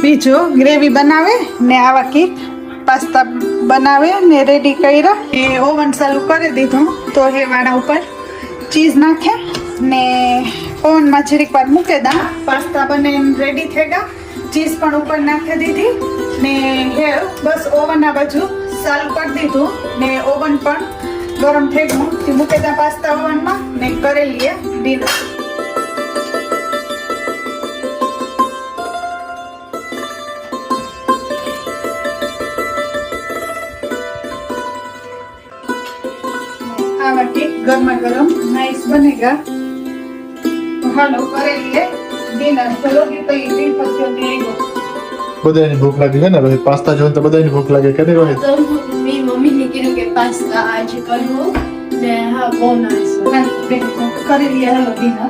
બીજો ગ્રેવી બનાવે ને આવા કેક પાસ્તા બનાવે ને રેડી કર્યા એ ઓવન ચાલુ કરી દીધું તો એ વાળા ઉપર ચીઝ નાખે ને ઓવનમાં જરીક વાર મૂકે દા પાસ્તા બને રેડી થઈ ગયા ચીઝ પણ ઉપર નાખી દીધી ને હે બસ ઓવન આ બાજુ ચાલુ કરી દીધું ને ઓવન પણ ગરમ થઈ ગયું તે મૂકે દા પાસ્તા ઓવનમાં ને કરી લઈએ ડીનર गरमा गरम नाइस बनेगा तो हेलो करे लिए डिनर चलो कि तो ये दिन पत्तियों देगा બધાની ભૂખ લાગી છે ને રોહિત પાસ્તા જોઈને તો બધાની ભૂખ લાગે કે નહીં રોહિત તો મેરી મમ્મી ને કીધું કે પાસ્તા આજે કરવો ને હા બહુ નાઈસ करे लिए हेलो डिनर